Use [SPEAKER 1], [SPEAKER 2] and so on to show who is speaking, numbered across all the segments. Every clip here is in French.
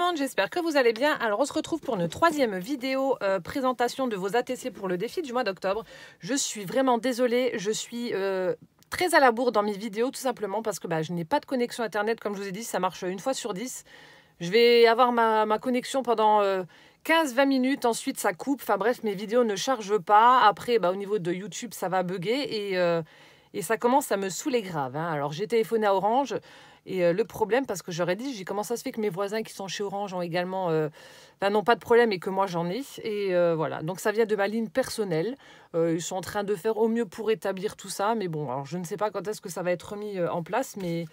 [SPEAKER 1] monde, j'espère que vous allez bien. Alors on se retrouve pour une troisième vidéo présentation de vos ATC pour le défi du mois d'octobre. Je suis vraiment désolée, je suis très à la bourre dans mes vidéos tout simplement parce que je n'ai pas de connexion internet comme je vous ai dit, ça marche une fois sur 10. Je vais avoir ma connexion pendant 15-20 minutes, ensuite ça coupe, enfin bref mes vidéos ne chargent pas. Après au niveau de YouTube ça va bugger et ça commence à me saouler grave. Hein. Alors j'ai téléphoné à Orange. Et le problème, parce que j'aurais dit, j'ai comment ça se fait que mes voisins qui sont chez Orange ont également, n'ont pas de problème et que moi j'en ai. Et voilà, donc ça vient de ma ligne personnelle. Ils sont en train de faire au mieux pour établir tout ça. Mais bon, alors je ne sais pas quand est-ce que ça va être remis en place, mais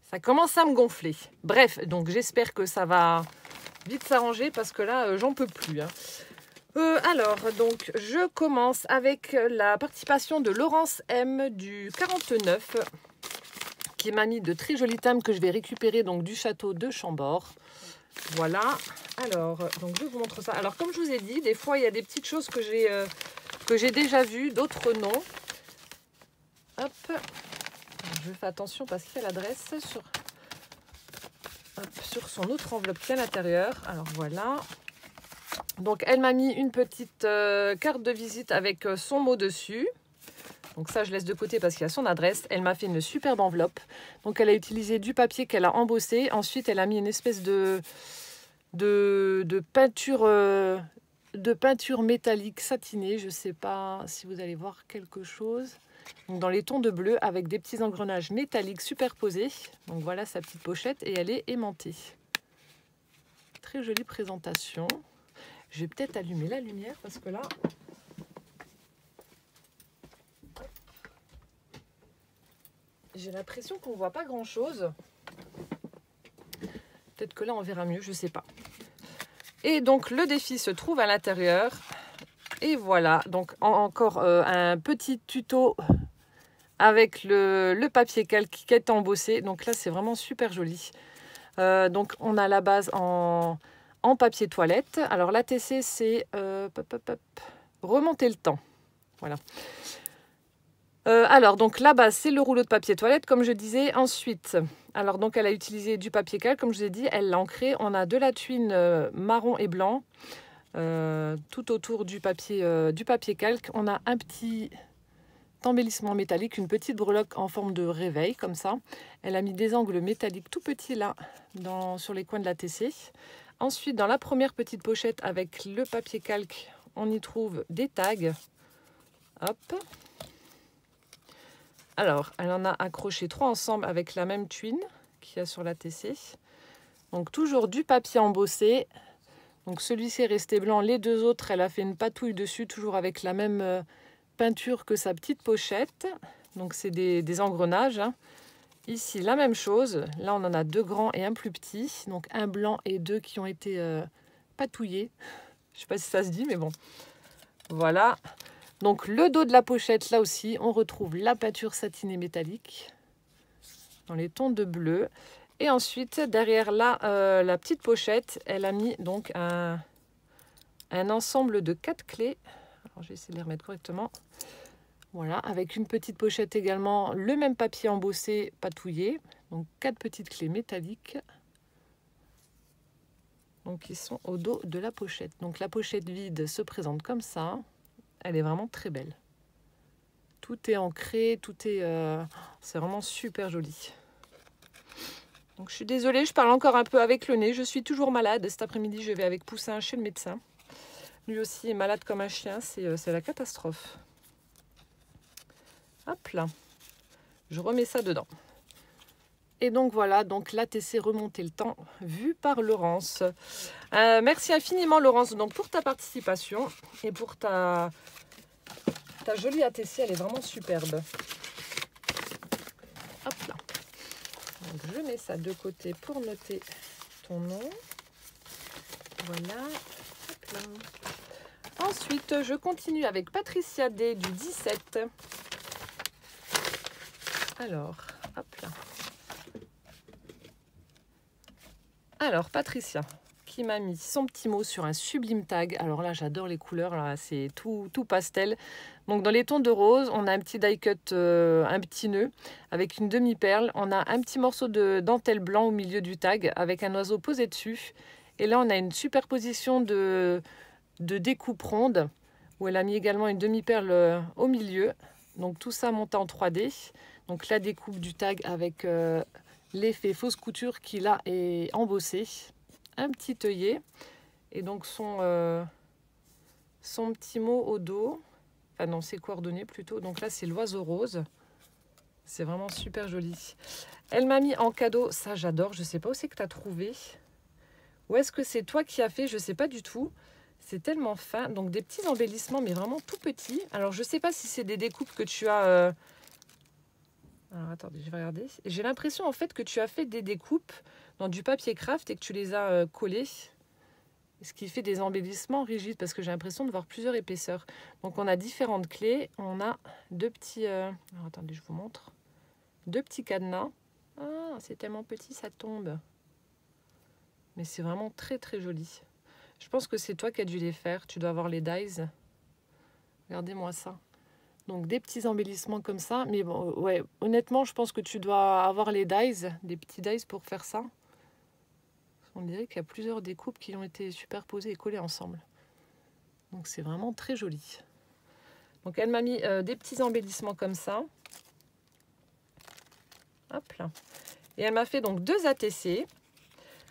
[SPEAKER 1] ça commence à me gonfler. Bref, donc j'espère que ça va vite s'arranger parce que là, j'en peux plus. Hein. Alors, donc, je commence avec la participation de Laurence M du 49. Qui m'a mis de très jolis thèmes que je vais récupérer donc du château de Chambord. Voilà. Alors, donc je vous montre ça. Alors, comme je vous ai dit, des fois, il y a des petites choses que j'ai déjà vues, d'autres non. Hop. Je fais attention parce qu'il y a l'adresse sur son autre enveloppe qui est à l'intérieur. Alors, voilà. Donc, elle m'a mis une petite carte de visite avec son mot dessus. Donc ça, je laisse de côté parce qu'il y a son adresse. Elle m'a fait une superbe enveloppe. Donc, elle a utilisé du papier qu'elle a embossé. Ensuite, elle a mis une espèce de peinture métallique satinée. Je ne sais pas si vous allez voir quelque chose. Donc, dans les tons de bleu avec des petits engrenages métalliques superposés. Donc, voilà sa petite pochette et elle est aimantée. Très jolie présentation. Je vais peut-être allumer la lumière parce que là... J'ai l'impression qu'on ne voit pas grand-chose. Peut-être que là, on verra mieux, je ne sais pas. Et donc, le défi se trouve à l'intérieur. Et voilà, donc encore un petit tuto avec le papier calque qui est embossé. Donc là, c'est vraiment super joli. Donc, on a la base en papier toilette. Alors, l'ATC, c'est remonter le temps. Voilà. Alors, donc la base, c'est le rouleau de papier toilette, comme je disais. Ensuite, alors donc elle a utilisé du papier calque, comme je vous ai dit, elle l'a ancré. On a de la tuile marron et blanc tout autour du papier calque. On a un petit embellissement métallique, une petite breloque en forme de réveil, comme ça. Elle a mis des angles métalliques tout petits là, sur les coins de la TC. Ensuite, dans la première petite pochette avec le papier calque, on y trouve des tags. Hop. Alors, elle en a accroché 3 ensemble avec la même tuile qu'il y a sur la TC. Donc, toujours du papier embossé. Donc, celui-ci est resté blanc. Les deux autres, elle a fait une patouille dessus, toujours avec la même peinture que sa petite pochette. Donc, c'est des engrenages. Hein. Ici, la même chose. Là, on en a 2 grands et un plus petit. Donc, un blanc et 2 qui ont été patouillés. Je ne sais pas si ça se dit, mais bon. Voilà. Donc le dos de la pochette, là aussi, on retrouve la peinture satinée métallique dans les tons de bleu. Et ensuite, derrière là, la petite pochette, elle a mis donc un ensemble de 4 clés. Alors, je vais essayer de les remettre correctement. Voilà, avec une petite pochette également, le même papier embossé, patouillé. Donc 4 petites clés métalliques. Donc qui sont au dos de la pochette. Donc la pochette vide se présente comme ça. Elle est vraiment très belle. Tout est ancré, tout est... c'est vraiment super joli. Donc je suis désolée, je parle encore un peu avec le nez. Je suis toujours malade. Cet après-midi, je vais avec Poussin chez le médecin. Lui aussi est malade comme un chien. C'est la catastrophe. Hop là. Je remets ça dedans. Et donc voilà, donc l'ATC remonter le temps, vu par Laurence. Merci infiniment Laurence donc, pour ta participation et pour ta jolie ATC, elle est vraiment superbe. Hop là. Donc je mets ça de côté pour noter ton nom. Voilà. Hop là. Ensuite, je continue avec Patricia D du 17. Alors, hop là. Alors, Patricia, qui m'a mis son petit mot sur un sublime tag. Alors là, j'adore les couleurs, là, c'est tout pastel. Donc, dans les tons de rose, on a un petit die cut, un petit nœud avec une demi-perle. On a un petit morceau de dentelle blanc au milieu du tag avec un oiseau posé dessus. Et là, on a une superposition de découpes rondes où elle a mis également une demi-perle au milieu. Donc tout ça monté en 3D. Donc la découpe du tag avec l'effet fausse couture qui là est embossé. Un petit œillet. Et donc son petit mot au dos. Enfin non, ses coordonnées plutôt. Donc là, c'est l'oiseau rose. C'est vraiment super joli. Elle m'a mis en cadeau, ça j'adore. Je ne sais pas où c'est que tu as trouvé. Ou est-ce que c'est toi qui as fait? Je ne sais pas du tout. C'est tellement fin. Donc des petits embellissements, mais vraiment tout petits. Alors je ne sais pas si c'est des découpes que tu as... Alors attendez, je vais regarder. J'ai l'impression en fait que tu as fait des découpes dans du papier craft et que tu les as collées. Ce qui fait des embellissements rigides parce que j'ai l'impression de voir plusieurs épaisseurs. Donc on a différentes clés. On a deux petits... Alors attendez, je vous montre. Deux petits cadenas. Ah, c'est tellement petit, ça tombe. Mais c'est vraiment très très joli. Je pense que c'est toi qui as dû les faire. Tu dois avoir les dies. Regardez-moi ça. Donc des petits embellissements comme ça. Mais bon, ouais, honnêtement, je pense que tu dois avoir les dies, des petits dies pour faire ça. On dirait qu'il y a plusieurs découpes qui ont été superposées et collées ensemble. Donc c'est vraiment très joli. Donc elle m'a mis des petits embellissements comme ça. Hop là. Et elle m'a fait donc 2 ATC.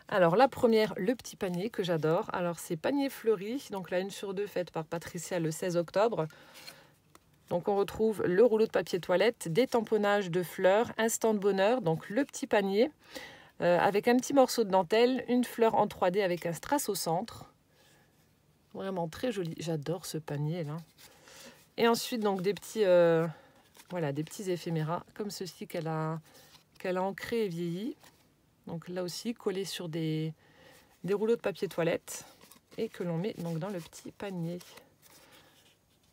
[SPEAKER 1] Alors la première, le petit panier que j'adore. Alors c'est panier fleuri. Donc la 1 sur 2 faite par Patricia le 16 octobre. Donc on retrouve le rouleau de papier toilette, des tamponnages de fleurs, instant de bonheur. Donc le petit panier. Avec un petit morceau de dentelle, une fleur en 3D avec un strass au centre. Vraiment très joli. J'adore ce panier là. Et ensuite donc des petits, voilà, des petits éphéméras comme ceci qu'elle a ancré et vieilli. Donc là aussi collé sur des rouleaux de papier toilette et que l'on met donc dans le petit panier.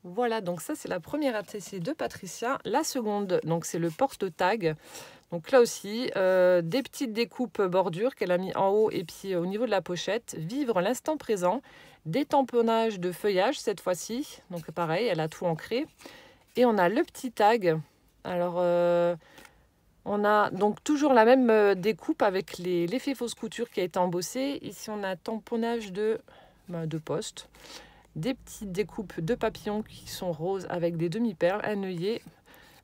[SPEAKER 1] Voilà, donc ça c'est la première ATC de Patricia. La seconde, donc c'est le porte-tag. Donc là aussi, des petites découpes bordures qu'elle a mis en haut et puis au niveau de la pochette. Vivre l'instant présent. Des tamponnages de feuillage cette fois-ci. Donc pareil, elle a tout ancré. Et on a le petit tag. Alors, on a donc toujours la même découpe avec l'effet fausse couture qui a été embossé. Ici, on a un tamponnage de poste. Des petites découpes de papillons qui sont roses avec des demi-perles, un œillet.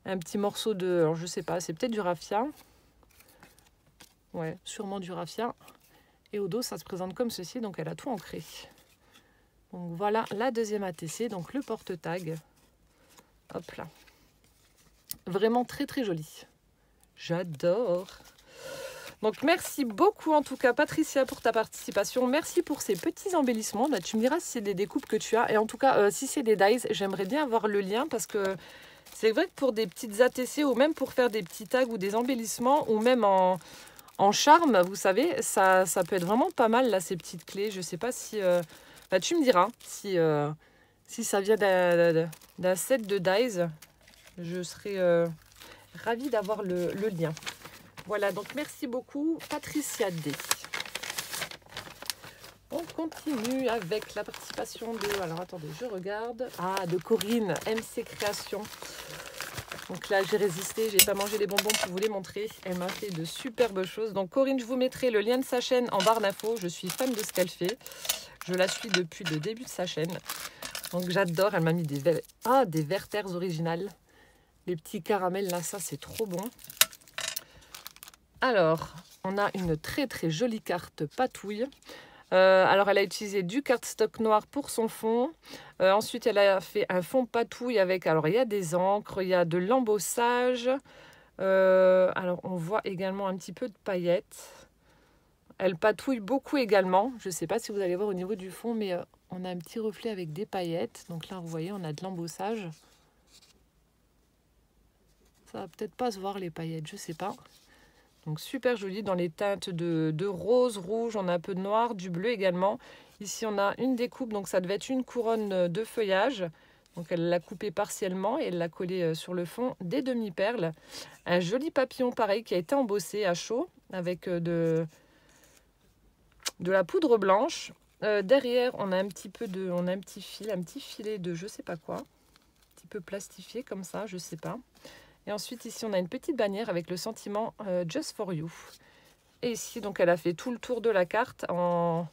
[SPEAKER 1] Un petit morceau de... Alors je sais pas, c'est peut-être du raffia. Ouais, sûrement du raffia. Et au dos, ça se présente comme ceci. Donc elle a tout ancré. Donc voilà la deuxième ATC. Donc le porte-tag. Hop là. Vraiment très très joli. J'adore. Donc merci beaucoup en tout cas Patricia pour ta participation. Merci pour ces petits embellissements. Bah, tu me diras si c'est des découpes que tu as. Et en tout cas, si c'est des dies, j'aimerais bien avoir le lien parce que... C'est vrai que pour des petites ATC ou même pour faire des petits tags ou des embellissements ou même en charme, vous savez, ça peut être vraiment pas mal là ces petites clés. Je sais pas si... Bah, tu me diras si ça vient d'un set de dies. Je serais ravie d'avoir le lien. Voilà, donc merci beaucoup Patricia D. On continue avec la participation de... Alors attendez, je regarde. Ah, de Corinne, MC Création. Donc là, j'ai résisté, j'ai pas mangé les bonbons pour vous les montrer. Elle m'a fait de superbes choses. Donc Corinne, je vous mettrai le lien de sa chaîne en barre d'infos. Je suis fan de ce qu'elle fait. Je la suis depuis le début de sa chaîne. Donc j'adore. Elle m'a mis des Werther's originales. Les petits caramels là, ça c'est trop bon. Alors, on a une très très jolie carte patouille. Alors, elle a utilisé du cardstock noir pour son fond. Ensuite, elle a fait un fond patouille avec... Alors, il y a des encres, il y a de l'embossage. Alors, on voit également un petit peu de paillettes. Elle patouille beaucoup également. Je ne sais pas si vous allez voir au niveau du fond, mais on a un petit reflet avec des paillettes. Donc là, vous voyez, on a de l'embossage. Ça va peut-être pas se voir les paillettes, je ne sais pas. Donc super joli dans les teintes de rose, rouge, on a un peu de noir, du bleu également. Ici on a une découpe, donc ça devait être une couronne de feuillage. Donc elle l'a coupé partiellement et elle l'a collé sur le fond des demi-perles. Un joli papillon pareil qui a été embossé à chaud avec de la poudre blanche. Derrière on a un petit filet de je sais pas quoi. Un petit peu plastifié comme ça, je sais pas. Et ensuite, ici, on a une petite bannière avec le sentiment Just for You. Et ici, donc, elle a fait tout le tour de la carte en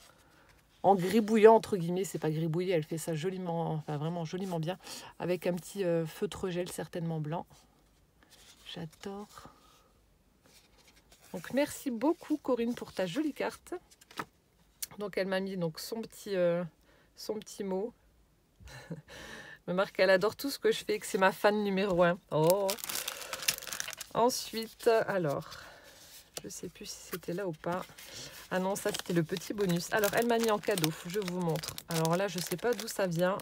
[SPEAKER 1] en gribouillant, entre guillemets. C'est pas gribouillé, elle fait ça joliment, enfin vraiment joliment bien. Avec un petit feutre gel certainement blanc. J'adore. Donc merci beaucoup Corinne pour ta jolie carte. Donc elle m'a mis donc son petit mot. Me marque qu'elle adore tout ce que je fais, que c'est ma fan numéro 1. Oh. Ensuite, alors, je sais plus si c'était là ou pas. Ah non, ça c'était le petit bonus. Alors elle m'a mis en cadeau, je vous montre. Alors là, je sais pas d'où ça vient.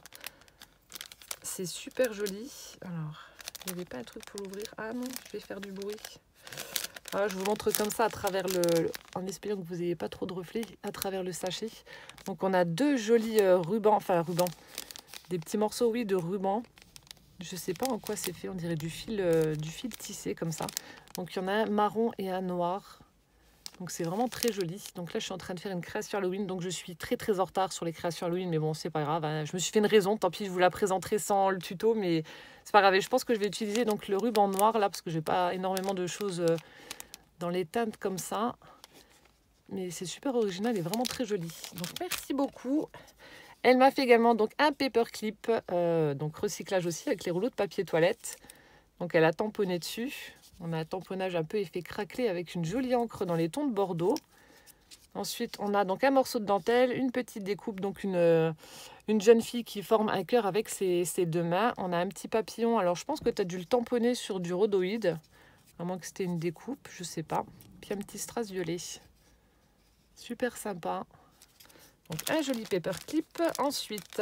[SPEAKER 1] C'est super joli. Alors, il n'y avait pas un truc pour l'ouvrir. Ah non, je vais faire du bruit. Voilà, je vous montre comme ça à travers en espérant que vous n'ayez pas trop de reflets, à travers le sachet. Donc on a deux jolis rubans, des petits morceaux, oui, de ruban. Je sais pas en quoi c'est fait, on dirait du fil tissé comme ça. Donc il y en a un marron et un noir. Donc c'est vraiment très joli. Donc là je suis en train de faire une création Halloween, donc je suis très très en retard sur les créations Halloween, mais bon c'est pas grave, hein. Je me suis fait une raison, tant pis je vous la présenterai sans le tuto, mais c'est pas grave. Et je pense que je vais utiliser donc le ruban noir là, parce que j'ai pas énormément de choses dans les teintes comme ça. Mais c'est super original et vraiment très joli. Donc merci beaucoup. Elle m'a fait également donc un paperclip, donc recyclage aussi avec les rouleaux de papier toilette. Donc elle a tamponné dessus. On a un tamponnage un peu effet craquelé avec une jolie encre dans les tons de Bordeaux. Ensuite, on a donc un morceau de dentelle, une petite découpe, donc une jeune fille qui forme un cœur avec ses deux mains. On a un petit papillon. Alors je pense que tu as dû le tamponner sur du rhodoïde, à moins que c'était une découpe, je sais pas. Puis un petit strass violet. Super sympa. Donc un joli paperclip. Ensuite,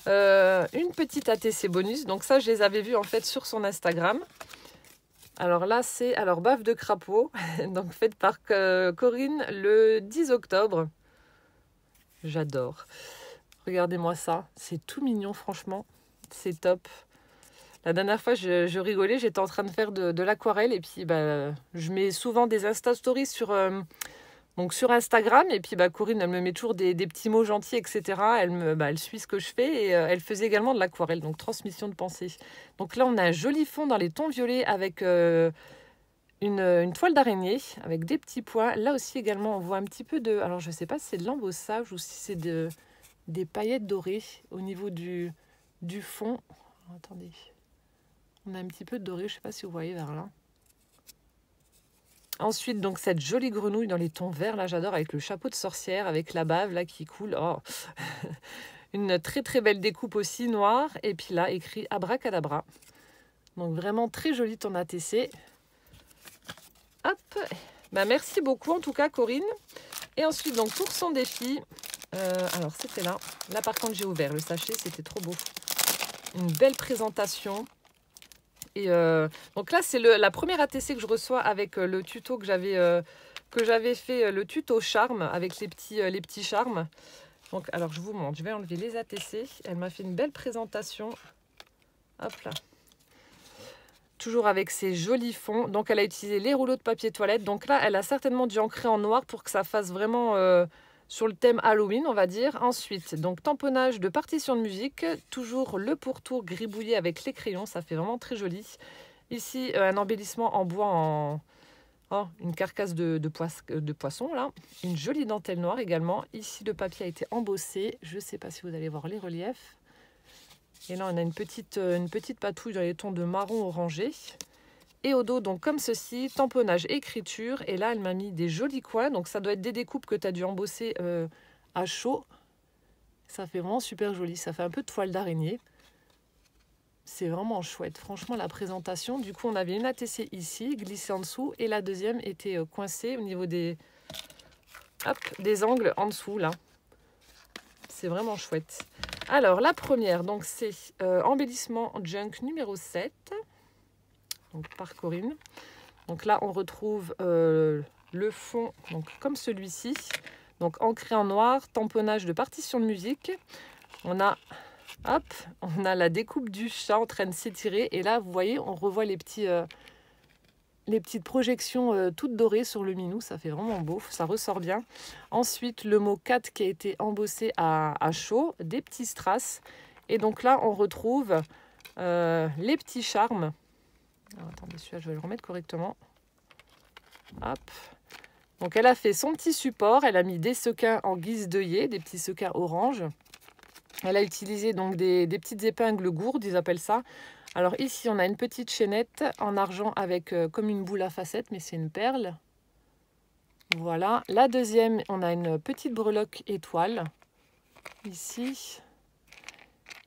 [SPEAKER 1] une petite ATC bonus. Donc ça, je les avais vus en fait sur son Instagram. Alors là, c'est baffe de crapaud. Donc faite par Corinne le 10 octobre. J'adore. Regardez-moi ça. C'est tout mignon, franchement. C'est top. La dernière fois, je rigolais. J'étais en train de faire de l'aquarelle. Et puis, je mets souvent des Insta Stories sur Instagram, et puis Corinne, elle me met toujours des petits mots gentils, etc. Elle suit ce que je fais, et elle faisait également de l'aquarelle, donc transmission de pensée. Donc là, on a un joli fond dans les tons violets avec une toile d'araignée, avec des petits pois. Là aussi également, on voit un petit peu de... Alors, je ne sais pas si c'est de l'embossage ou si c'est des paillettes dorées au niveau du fond. Alors, attendez. On a un petit peu de doré, je ne sais pas si vous voyez vers là. Ensuite, donc cette jolie grenouille dans les tons verts, là j'adore, avec le chapeau de sorcière, avec la bave là qui coule. Oh. Une très très belle découpe aussi noire. Et puis là, écrit Abracadabra. Donc vraiment très joli ton ATC. Hop. Merci beaucoup en tout cas Corinne. Et ensuite, donc pour son défi, alors c'était là. Là par contre j'ai ouvert le sachet, c'était trop beau. Une belle présentation. Et donc là, c'est la première ATC que je reçois avec le tuto que j'avais fait, le tuto charme avec les petits charmes. Donc, alors je vous montre, je vais enlever les ATC. Elle m'a fait une belle présentation. Hop là. Toujours avec ses jolis fonds. Donc, elle a utilisé les rouleaux de papier toilette. Donc là, elle a certainement dû ancrer en noir pour que ça fasse vraiment sur le thème Halloween, on va dire. Ensuite, donc tamponnage de partition de musique. Toujours le pourtour gribouillé avec les crayons. Ça fait vraiment très joli. Ici, un embellissement en bois une carcasse de poisson, là. Une jolie dentelle noire également. Ici, le papier a été embossé. Je ne sais pas si vous allez voir les reliefs. Et là, on a une petite patouille dans les tons de marron orangé. Et au dos, donc comme ceci, tamponnage, écriture. Et là, elle m'a mis des jolis coins. Donc, ça doit être des découpes que tu as dû embosser à chaud. Ça fait vraiment super joli. Ça fait un peu de toile d'araignée. C'est vraiment chouette. Franchement, la présentation. Du coup, on avait une ATC ici, glissée en dessous. Et la deuxième était coincée au niveau des angles en dessous, là. C'est vraiment chouette. Alors, la première, donc c'est embellissement junk numéro 7. Donc, par Corinne. Donc là, on retrouve le fond, donc comme celui-ci. Donc, ancré en noir, tamponnage de partition de musique. On a la découpe du chat en train de s'étirer. Et là, vous voyez, on revoit les petites projections toutes dorées sur le minou. Ça fait vraiment beau, ça ressort bien. Ensuite, le mot 4 qui a été embossé à chaud, des petits strass. Et donc là, on retrouve les petits charmes. Alors, attendez, celui-là, je vais le remettre correctement. Hop. Donc elle a fait son petit support, elle a mis des sequins en guise d'œillet, des petits sequins orange. Elle a utilisé donc des petites épingles gourdes, ils appellent ça. Alors ici, on a une petite chaînette en argent avec comme une boule à facettes, mais c'est une perle. Voilà. La deuxième, on a une petite breloque étoile, ici.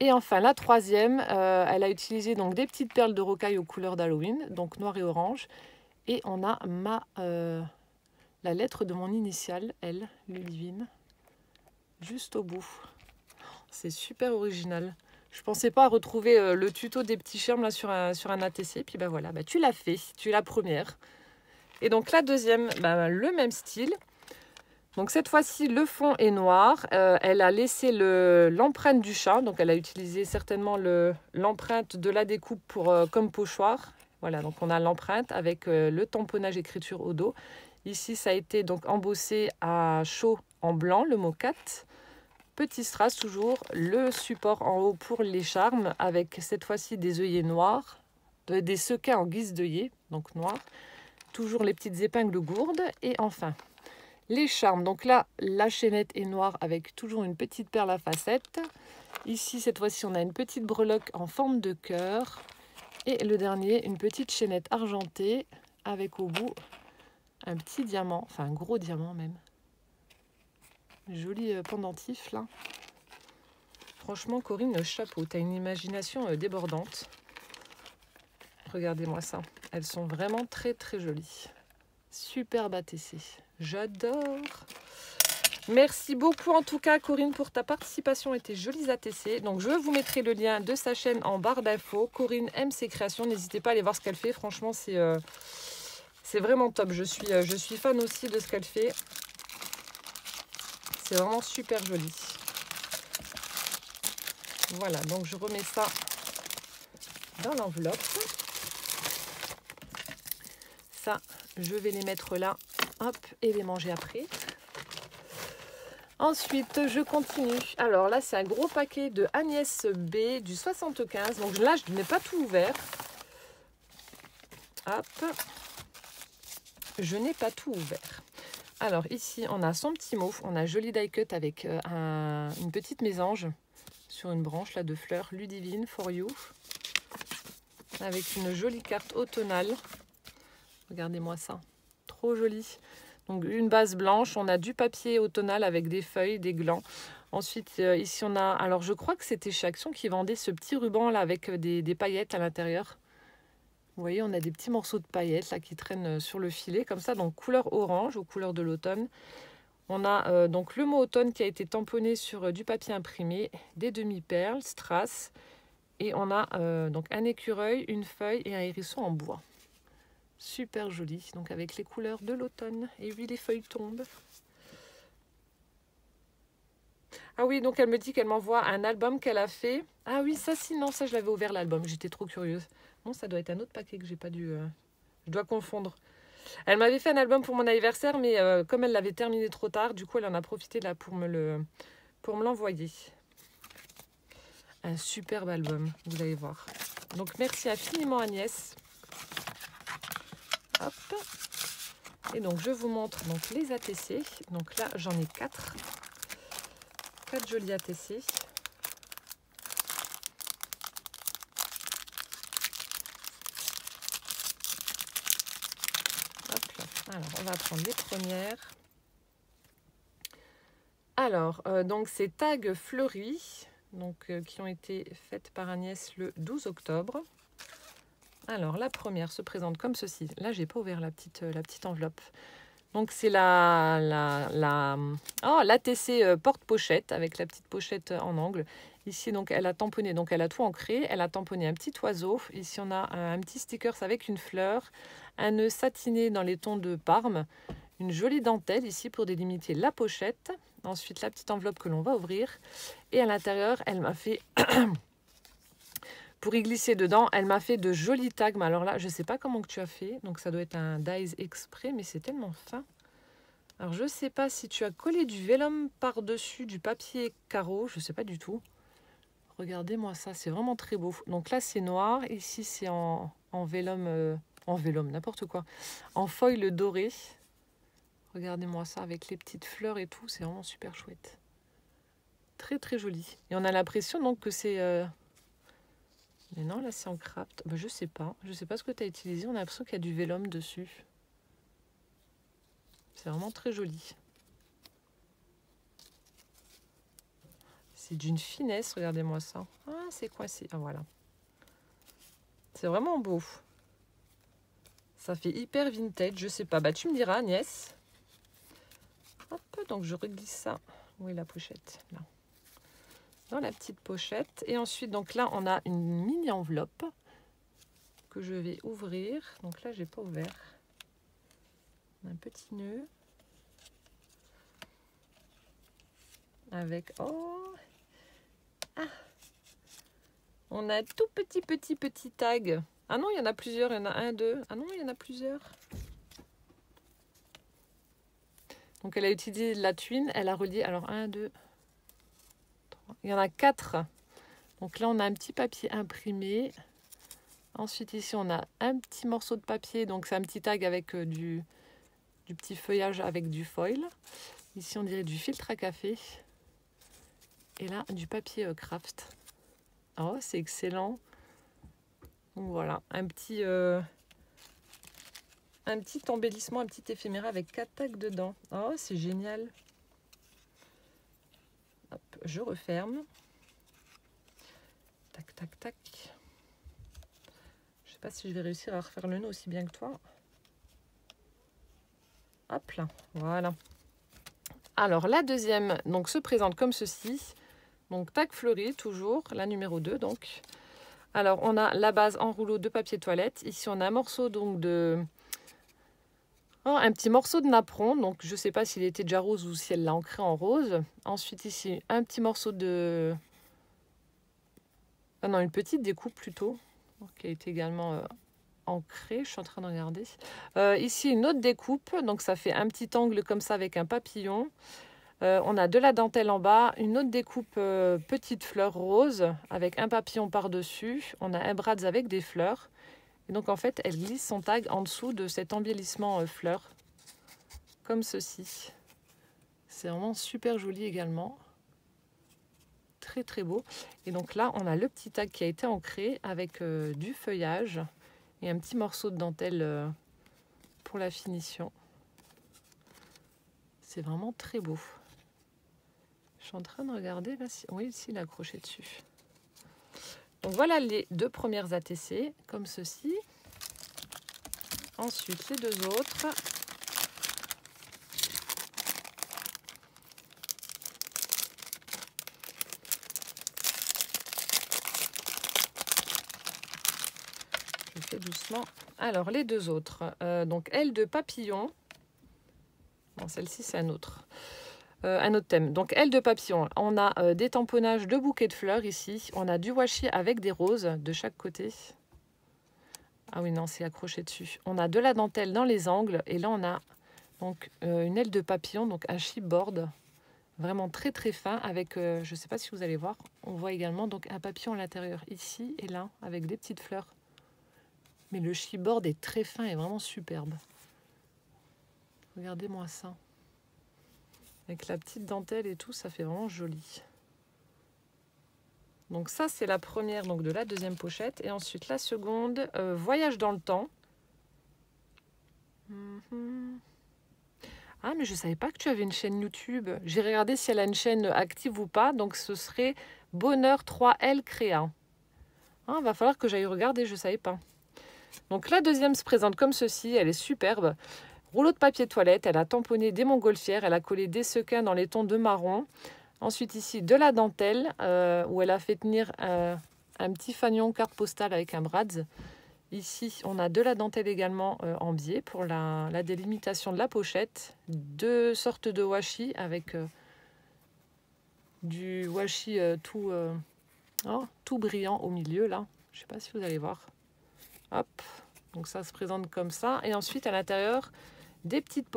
[SPEAKER 1] Et enfin, la troisième, elle a utilisé donc des petites perles de rocaille aux couleurs d'Halloween, donc noir et orange. Et on a la lettre de mon initiale, L, Ludivine, juste au bout. C'est super original. Je pensais pas retrouver le tuto des petits charmes là sur un ATC. Puis bah voilà, bah, tu l'as fait, tu es la première. Et donc la deuxième, bah, le même style. Donc cette fois-ci, le fond est noir. Elle a laissé l'empreinte du chat. Donc elle a utilisé certainement l'empreinte de la découpe comme pochoir. Voilà, donc on a l'empreinte avec le tamponnage écriture au dos. Ici, ça a été donc embossé à chaud en blanc, le mot 4. Petit strass toujours, le support en haut pour les charmes avec cette fois-ci des œillets noirs, des sequins en guise d'œillet, donc noir. Toujours les petites épingles gourdes et enfin les charmes. Donc là, la chaînette est noire avec toujours une petite perle à facettes. Ici, cette fois-ci, on a une petite breloque en forme de cœur. Et le dernier, une petite chaînette argentée avec au bout un petit diamant, enfin un gros diamant même. Joli pendentif là. Franchement, Corinne, chapeau, tu as une imagination débordante. Regardez-moi ça. Elles sont vraiment très très jolies. Superbe ATC. J'adore. Merci beaucoup en tout cas Corinne pour ta participation et tes jolies ATC. Donc je vous mettrai le lien de sa chaîne en barre d'infos. Corinne aime ses créations. N'hésitez pas à aller voir ce qu'elle fait. Franchement, c'est vraiment top. Je suis fan aussi de ce qu'elle fait. C'est vraiment super joli. Voilà, donc je remets ça dans l'enveloppe. Ça, je vais les mettre là, hop, et les manger après. Ensuite, je continue. Alors là, c'est un gros paquet de Agnès B du 75. Donc là, je n'ai pas tout ouvert. Hop. Je n'ai pas tout ouvert. Alors ici, on a son petit mot. On a joli die cut avec une petite mésange sur une branche là de fleurs. Ludivine for you. Avec une jolie carte automnale. Regardez-moi ça. Trop joli. Donc une base blanche. On a du papier automnal avec des feuilles, des glands. Ensuite, ici on a... Alors je crois que c'était chez Action qui vendait ce petit ruban là avec des paillettes à l'intérieur. Vous voyez, on a des petits morceaux de paillettes là qui traînent sur le filet comme ça. Donc couleur orange aux couleurs de l'automne. On a donc le mot automne qui a été tamponné sur du papier imprimé, des demi-perles, strass. Et on a donc un écureuil, une feuille et un hérisson en bois. Super joli, donc avec les couleurs de l'automne. Et oui, les feuilles tombent. Ah oui, donc elle me dit qu'elle m'envoie un album qu'elle a fait. Ah oui, ça si, non, ça je l'avais ouvert l'album, j'étais trop curieuse. Bon, ça doit être un autre paquet que j'ai pas dû... Je dois confondre. Elle m'avait fait un album pour mon anniversaire, mais comme elle l'avait terminé trop tard, du coup elle en a profité là pour me l'envoyer. Un superbe album, vous allez voir. Donc merci infiniment Agnès. Hop. Et donc je vous montre donc les ATC. Donc là j'en ai 4. 4 jolis ATC. Hop là. Alors on va prendre les premières. Alors donc c'est tags fleuris, donc qui ont été faites par Agnès le 12 octobre. Alors, la première se présente comme ceci. Là, j'ai pas ouvert la petite enveloppe. Donc, c'est l'ATC porte-pochette avec la petite pochette en angle. Ici, donc, elle a tamponné, donc elle a tout ancré. Elle a tamponné un petit oiseau. Ici, on a un petit sticker avec une fleur, un nœud satiné dans les tons de Parme, une jolie dentelle ici pour délimiter la pochette. Ensuite, la petite enveloppe que l'on va ouvrir. Et à l'intérieur, elle m'a fait... Pour y glisser dedans, elle m'a fait de jolis tags. Mais alors là, je ne sais pas comment que tu as fait. Donc ça doit être un dies exprès, mais c'est tellement fin. Alors je ne sais pas si tu as collé du vélum par-dessus du papier carreau. Je ne sais pas du tout. Regardez-moi ça, c'est vraiment très beau. Donc là, c'est noir. Ici, c'est en vélum, n'importe quoi. En foil doré. Regardez-moi ça avec les petites fleurs et tout, c'est vraiment super chouette. Très très joli. Et on a l'impression donc que c'est... Mais non, là c'est en craft. Bah, je sais pas ce que tu as utilisé. On a l'impression qu'il y a du vélum dessus. C'est vraiment très joli. C'est d'une finesse, regardez-moi ça. Ah, c'est coincé. Ah, voilà. C'est vraiment beau. Ça fait hyper vintage, je sais pas. Bah, tu me diras, Agnès. Hop, donc je reglisse ça. Où est la pochette? Là. Dans la petite pochette. Et ensuite, donc là, on a une mini enveloppe que je vais ouvrir. Donc là, j'ai pas ouvert. On a un petit nœud. Avec... Oh! Ah! On a tout petit tag. Ah non, il y en a plusieurs. Il y en a un, deux. Ah non, il y en a plusieurs. Donc, elle a utilisé la tuile. Elle a relié. Alors, 1, 2, 3. Il y en a 4. Donc là, on a un petit papier imprimé. Ensuite, ici, on a un petit morceau de papier. Donc, c'est un petit tag avec du petit feuillage avec du foil. Ici, on dirait du filtre à café. Et là, du papier craft. Oh, c'est excellent. Donc voilà, un petit embellissement, un petit éphéméra avec 4 tags dedans. Oh, c'est génial. Hop, je referme. Tac, tac, tac. Je sais pas si je vais réussir à refaire le nœud aussi bien que toi. Hop là, voilà. Alors, la deuxième donc, se présente comme ceci. Donc, tag fleuri, toujours, la numéro 2, donc. Alors, on a la base en rouleau de papier toilette. Ici, on a un morceau donc de... Oh, un petit morceau de napperon. Donc, je ne sais pas s'il était déjà rose ou si elle l'a ancré en rose. Ensuite, ici, un petit morceau de... Ah non, une petite découpe plutôt. Qui a été également ancrée. Je suis en train de regarder. Ici, une autre découpe. Donc, ça fait un petit angle comme ça avec un papillon. On a de la dentelle en bas, une autre découpe petite fleur rose avec un papillon par-dessus. On a un bras avec des fleurs. Et donc en fait, elle glisse son tag en dessous de cet embellissement fleur, comme ceci. C'est vraiment super joli également. Très très beau. Et donc là, on a le petit tag qui a été ancré avec du feuillage et un petit morceau de dentelle pour la finition. C'est vraiment très beau. Je suis en train de regarder là. Oui, ici, il est accroché dessus. Donc voilà les 2 premières ATC, comme ceci. Ensuite, les 2 autres. Je fais doucement. Alors, les 2 autres. Donc, aile de papillon. Bon, celle-ci, c'est un autre thème. Donc, aile de papillon. On a des tamponnages de bouquets de fleurs ici. On a du washi avec des roses de chaque côté. Ah oui, non, c'est accroché dessus. On a de la dentelle dans les angles. Et là, on a donc une aile de papillon, donc un chipboard. Vraiment très très fin avec, je ne sais pas si vous allez voir, on voit également donc un papillon à l'intérieur ici et là avec des petites fleurs. Mais le chipboard est très fin et vraiment superbe. Regardez-moi ça. Avec la petite dentelle et tout, ça fait vraiment joli. Donc ça, c'est la première donc de la deuxième pochette. Et ensuite, la seconde, voyage dans le temps. Ah, mais je ne savais pas que tu avais une chaîne YouTube. J'ai regardé si elle a une chaîne active ou pas. Donc, ce serait Bonheur 3L Créa. Ah, va falloir que j'aille regarder, je ne savais pas. Donc, la deuxième se présente comme ceci. Elle est superbe. Rouleau de papier toilette. Elle a tamponné des montgolfières. Elle a collé des sequins dans les tons de marron. Ensuite, ici, de la dentelle où elle a fait tenir un petit fanion carte postale avec un brads. Ici, on a de la dentelle également en biais pour la délimitation de la pochette. 2 sortes de washi avec du washi tout brillant au milieu là. Je ne sais pas si vous allez voir. Hop, donc ça se présente comme ça. Et ensuite, à l'intérieur, des petites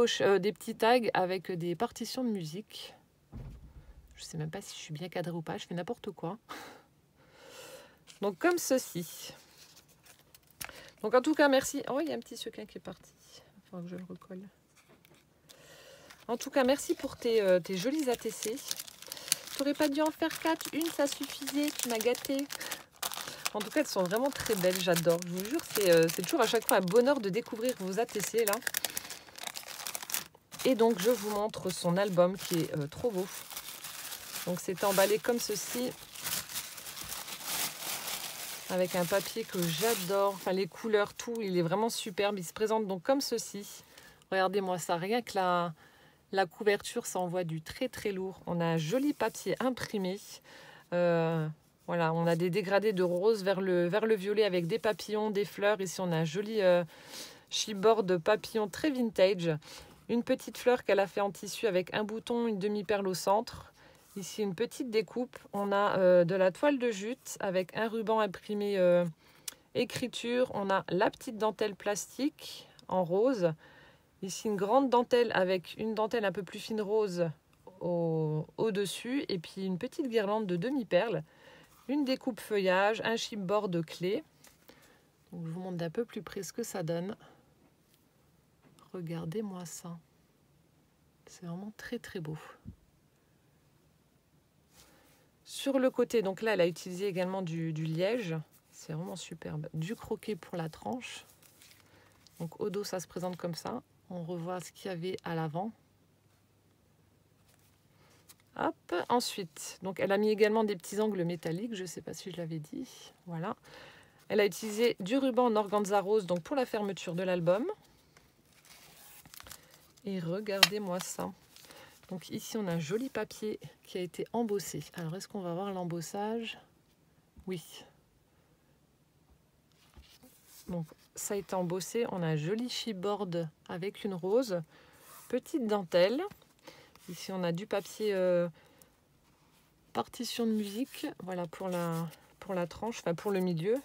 [SPEAKER 1] des petits tags avec des partitions de musique. Je ne sais même pas si je suis bien cadrée ou pas. Je fais n'importe quoi. Donc comme ceci. Donc en tout cas, merci. Oh, il y a un petit sequin qui est parti. Il va falloir que je le recolle. En tout cas, merci pour tes jolis ATC. Tu n'aurais pas dû en faire 4, une ça suffisait, tu m'as gâté. En tout cas, elles sont vraiment très belles, j'adore. Je vous jure, c'est toujours à chaque fois un bonheur de découvrir vos ATC là. Et donc, je vous montre son album qui est trop beau. Donc, c'est emballé comme ceci. Avec un papier que j'adore. Enfin, les couleurs, tout, il est vraiment superbe. Il se présente donc comme ceci. Regardez-moi ça, rien que la couverture, ça envoie du très très lourd. On a un joli papier imprimé. Voilà, on a des dégradés de rose vers le violet avec des papillons, des fleurs. Ici, on a un joli chipboard papillon très vintage. Une petite fleur qu'elle a fait en tissu avec un bouton, une demi-perle au centre. Ici, une petite découpe. On a de la toile de jute avec un ruban imprimé écriture. On a la petite dentelle plastique en rose. Ici, une grande dentelle avec une dentelle un peu plus fine rose au-dessus. Et puis, une petite guirlande de demi-perle. Une découpe feuillage, un chipboard clé. Donc, je vous montre d'un peu plus près ce que ça donne. Regardez-moi ça. C'est vraiment très très beau. Sur le côté, donc là, elle a utilisé également du liège. C'est vraiment superbe. Du croquet pour la tranche. Donc au dos, ça se présente comme ça. On revoit ce qu'il y avait à l'avant. Hop, ensuite, donc elle a mis également des petits angles métalliques. Je ne sais pas si je l'avais dit. Voilà. Elle a utilisé du ruban en organza rose donc pour la fermeture de l'album. Et regardez-moi ça. Donc ici, on a un joli papier qui a été embossé. Alors, est-ce qu'on va voir l'embossage? Oui. Donc, ça a été embossé. On a un joli chipboard avec une rose. Petite dentelle. Ici, on a du papier partition de musique. Voilà, pour la tranche, enfin pour le milieu.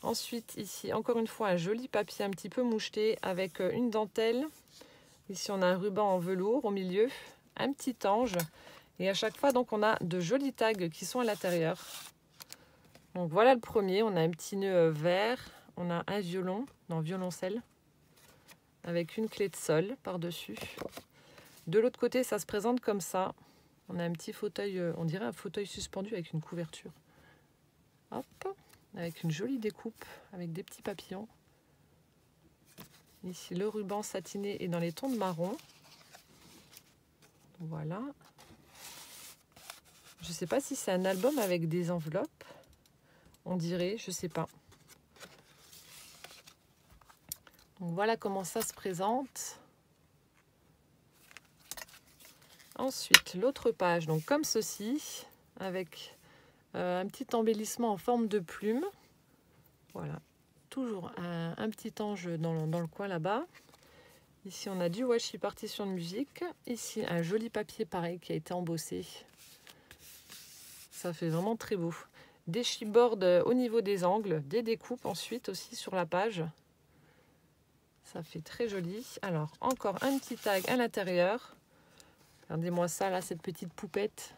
[SPEAKER 1] Ensuite, ici, encore une fois, un joli papier un petit peu moucheté avec une dentelle. Ici, on a un ruban en velours au milieu, un petit ange. Et à chaque fois, donc, on a de jolis tags qui sont à l'intérieur. Donc, voilà le premier. On a un petit nœud vert. On a un violoncelle, avec une clé de sol par-dessus. De l'autre côté, ça se présente comme ça. On a un petit fauteuil, on dirait un fauteuil suspendu avec une couverture. Hop, avec une jolie découpe, avec des petits papillons. Ici, le ruban satiné est dans les tons de marron. Voilà. Je ne sais pas si c'est un album avec des enveloppes. On dirait, je ne sais pas. Donc voilà comment ça se présente. Ensuite, l'autre page, donc comme ceci, avec un petit embellissement en forme de plume. Voilà. Toujours un petit ange dans le coin là-bas. Ici, on a du washi partition de musique. Ici, un joli papier pareil qui a été embossé. Ça fait vraiment très beau. Des chipboards au niveau des angles, des découpes ensuite aussi sur la page. Ça fait très joli. Alors, encore un petit tag à l'intérieur. Regardez-moi ça, là, cette petite poupette.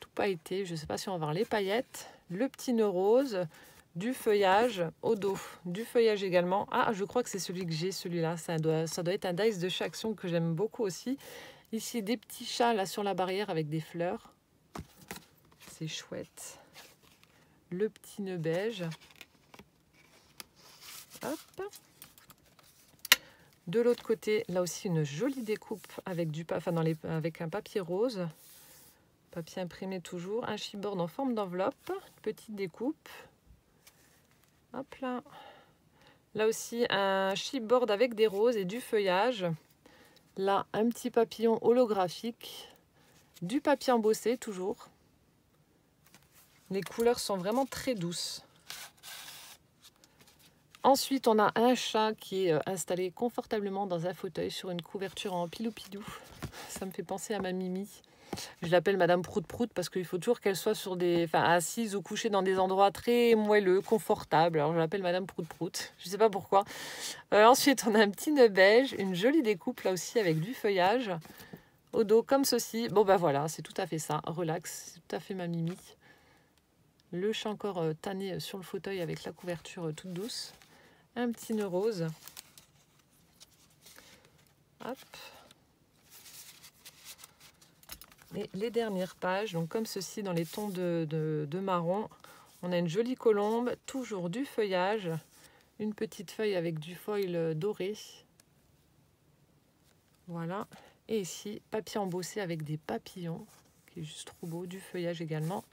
[SPEAKER 1] Tout pailleté. Je ne sais pas si on va voir les paillettes. Le petit nœud rose. Du feuillage au dos, du feuillage également. Ah, je crois que c'est celui que j'ai, celui-là. Ça doit être un dice de chez Action que j'aime beaucoup aussi. Ici, des petits chats là sur la barrière avec des fleurs. C'est chouette. Le petit nœud beige. Hop. De l'autre côté, là aussi, une jolie découpe avec, avec un papier rose. Papier imprimé toujours. Un chipboard en forme d'enveloppe. Petite découpe. Hop là. Là aussi, un chipboard avec des roses et du feuillage. Là, un petit papillon holographique. Du papier embossé, toujours. Les couleurs sont vraiment très douces. Ensuite, on a un chat qui est installé confortablement dans un fauteuil sur une couverture en pilou-pilou. Ça me fait penser à ma Mimi. Je l'appelle Madame Prout-Prout parce qu'il faut toujours qu'elle soit assise ou couchée dans des endroits très moelleux, confortables. Alors je l'appelle Madame Prout-Prout. Je ne sais pas pourquoi. Ensuite, on a un petit nœud beige, une jolie découpe là aussi avec du feuillage au dos comme ceci. Bon ben voilà, c'est tout à fait ça. Relax, c'est tout à fait ma Mimi. Le chat encore tanné sur le fauteuil avec la couverture toute douce. Un petit nœud rose. Hop. Et les dernières pages, donc comme ceci dans les tons de marron, on a une jolie colombe, toujours du feuillage, une petite feuille avec du foil doré. Voilà. Et ici, papier embossé avec des papillons, qui est juste trop beau, du feuillage également.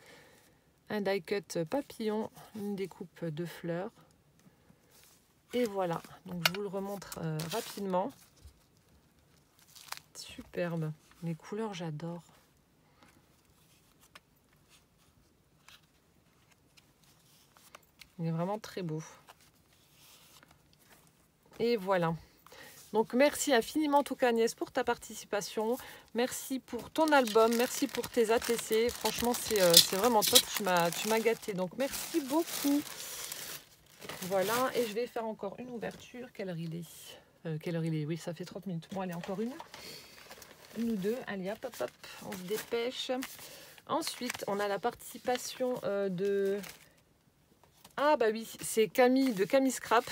[SPEAKER 1] Un die cut papillon, une découpe de fleurs. Et voilà, donc je vous le remontre rapidement. Superbe, les couleurs j'adore. Il est vraiment très beau. Et voilà. Donc merci infiniment en tout cas Agnès pour ta participation. Merci pour ton album, merci pour tes ATC. Franchement c'est vraiment top, tu m'as gâté. Donc merci beaucoup. Voilà, et je vais faire encore une ouverture. Quelle heure il est Quelle heure il est? Oui, ça fait 30 minutes. Bon, allez, encore une ou deux. Allez, hop, hop, hop, on se dépêche. Ensuite, on a la participation de... Ah bah oui, c'est Camille de Camille Scrap.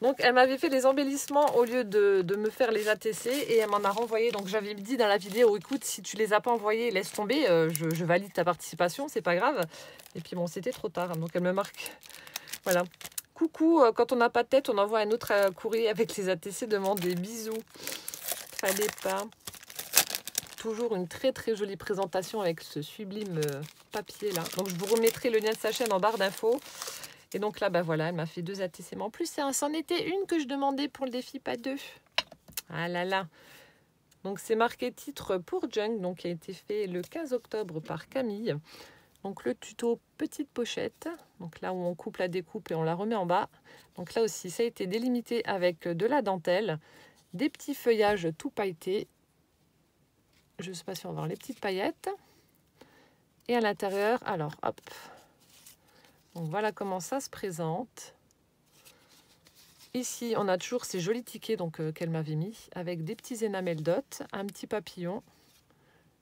[SPEAKER 1] Donc, elle m'avait fait les embellissements au lieu de me faire les ATC et elle m'en a renvoyé. Donc, j'avais dit dans la vidéo, écoute, si tu les as pas envoyés, laisse tomber, je valide ta participation, c'est pas grave. Et puis bon, c'était trop tard, donc elle me marque... Voilà. Coucou, quand on n'a pas de tête, on envoie un autre courrier avec les ATC, demande des bisous. Fallait pas. Toujours une très très jolie présentation avec ce sublime papier là. Donc je vous remettrai le lien de sa chaîne en barre d'infos. Et donc là, bah voilà, elle m'a fait 2 ATC. Mais en plus, c'en était une que je demandais pour le défi, pas 2. Ah là là. Donc c'est marqué titre pour Junk, donc qui a été fait le 15 octobre par Camille. Donc le tuto petite pochette, donc là où on coupe la découpe et on la remet en bas. Donc là aussi, ça a été délimité avec de la dentelle, des petits feuillages tout pailletés. Je ne sais pas si on va voir les petites paillettes. Et à l'intérieur, alors hop. Donc voilà comment ça se présente. Ici, on a toujours ces jolis tickets qu'elle m'avait mis avec des petits enamel dots, un petit papillon.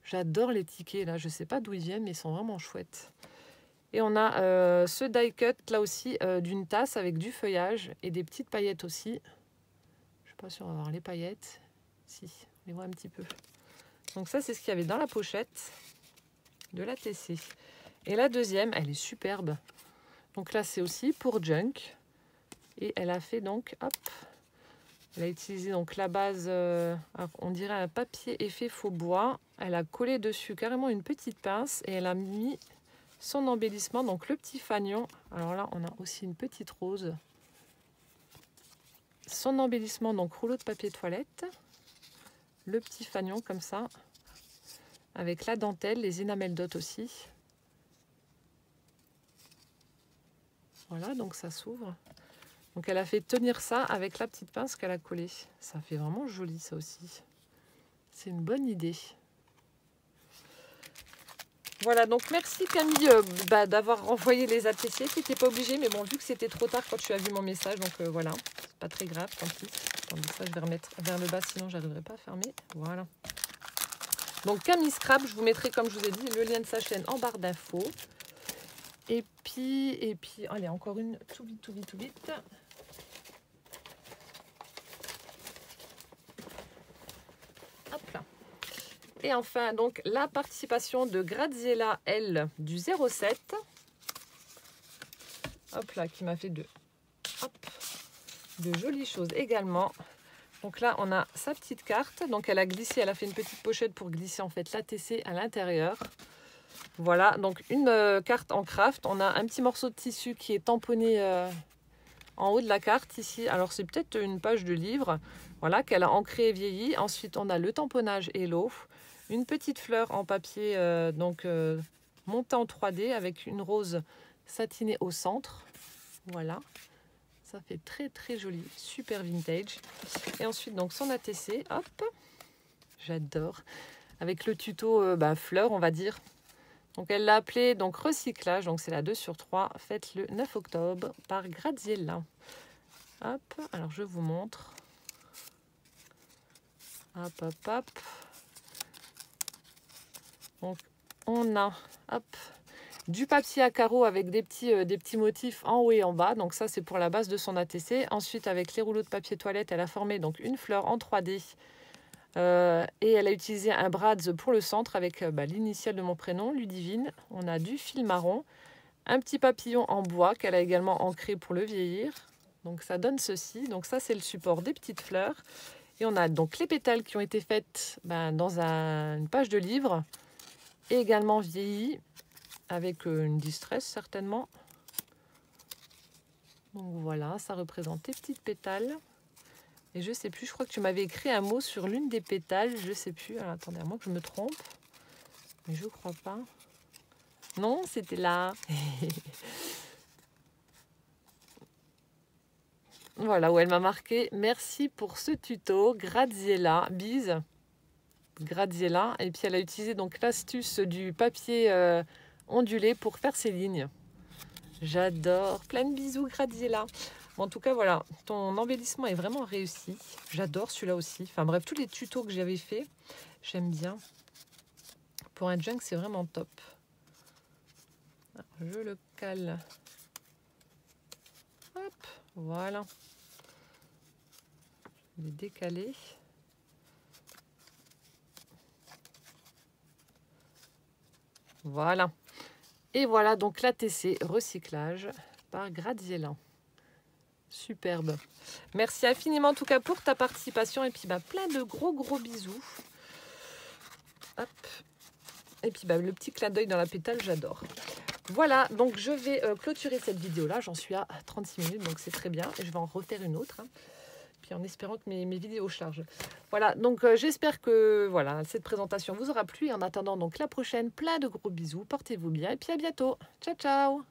[SPEAKER 1] J'adore les tickets là, je ne sais pas d'où ils viennent, mais ils sont vraiment chouettes. Et on a ce die cut là aussi d'une tasse avec du feuillage et des petites paillettes aussi. Je ne sais pas si on va voir les paillettes. Si, on les voit un petit peu. Donc ça, c'est ce qu'il y avait dans la pochette de la TC. Et la deuxième, elle est superbe. Donc là, c'est aussi pour Junk. Et elle a fait donc, hop, elle a utilisé donc la base, on dirait un papier effet faux bois. Elle a collé dessus carrément une petite pince et elle a mis son embellissement, donc le petit fanion. Alors là, on a aussi une petite rose. Son embellissement, donc rouleau de papier toilette. Le petit fanion comme ça. Avec la dentelle, les enamel dots aussi. Voilà, donc ça s'ouvre. Donc elle a fait tenir ça avec la petite pince qu'elle a collée. Ça fait vraiment joli ça aussi. C'est une bonne idée. Voilà, donc merci Camille d'avoir renvoyé les ATC. Tu n'étais pas obligée, mais bon, vu que c'était trop tard quand tu as vu mon message, donc voilà, c'est pas très grave, tant pis. Attendez, ça je vais remettre vers le bas, sinon j'arriverai pas à fermer. Voilà. Donc Camille Scrap, je vous mettrai, comme je vous ai dit, le lien de sa chaîne en barre d'infos. Et puis, allez, encore une, tout vite, tout vite, tout vite. Hop là. Et enfin, donc, la participation de Graziella L du 07. Hop là, qui m'a fait de jolies choses également. Donc là, on a sa petite carte. Donc, elle a glissé, elle a fait une petite pochette pour glisser en fait l'ATC à l'intérieur. Voilà, donc une carte en craft. On a un petit morceau de tissu qui est tamponné en haut de la carte ici. Alors, c'est peut-être une page de livre, voilà, qu'elle a ancré et vieilli. Ensuite, on a le tamponnage et l'eau. Une petite fleur en papier montée en 3D avec une rose satinée au centre. Voilà, ça fait très très joli, super vintage. Et ensuite, donc son ATC, hop, j'adore. Avec le tuto fleur, on va dire. Donc elle l'a appelé donc recyclage, donc c'est la 2/3, faite le 9 octobre par Graziella. Hop, alors je vous montre. Hop, hop, hop. Donc on a, hop, Du papier à carreaux avec des petits motifs en haut et en bas. Donc ça, c'est pour la base de son ATC. Ensuite, avec les rouleaux de papier toilette, elle a formé donc une fleur en 3D. Et elle a utilisé un brads pour le centre avec l'initiale de mon prénom, Ludivine. On a du fil marron, un petit papillon en bois qu'elle a également ancré pour le vieillir. Donc ça donne ceci. Donc ça, c'est le support des petites fleurs. Et on a donc les pétales qui ont été faites dans une page de livre, et également vieillis avec une distress certainement. Donc voilà, ça représente tes petites pétales. Et je sais plus, je crois que tu m'avais écrit un mot sur l'une des pétales, je sais plus. Alors attendez, à moins que je me trompe. Mais je crois pas. Non, c'était là. Voilà, où elle m'a marqué « Merci pour ce tuto, Graziella, bise ». Graziella. Et puis elle a utilisé donc l'astuce du papier ondulé pour faire ses lignes. J'adore. Plein de bisous, Graziella. En tout cas, voilà, ton embellissement est vraiment réussi. J'adore celui-là aussi. Enfin bref, tous les tutos que j'avais fait, j'aime bien. Pour un junk, c'est vraiment top. Alors, je le cale. Hop, voilà. Je vais décaler. Voilà. Et voilà donc l'ATC recyclage par Graziella. Superbe. Merci infiniment en tout cas pour ta participation. Et puis plein de gros bisous. Hop. Et puis le petit clin d'œil dans la pétale, j'adore. Voilà, donc je vais clôturer cette vidéo-là. J'en suis à 36 minutes, donc c'est très bien. Et je vais en refaire une autre. Puis en espérant que mes vidéos chargent. Voilà, donc j'espère que voilà, cette présentation vous aura plu. En attendant donc la prochaine, plein de gros bisous. Portez-vous bien et puis à bientôt. Ciao, ciao.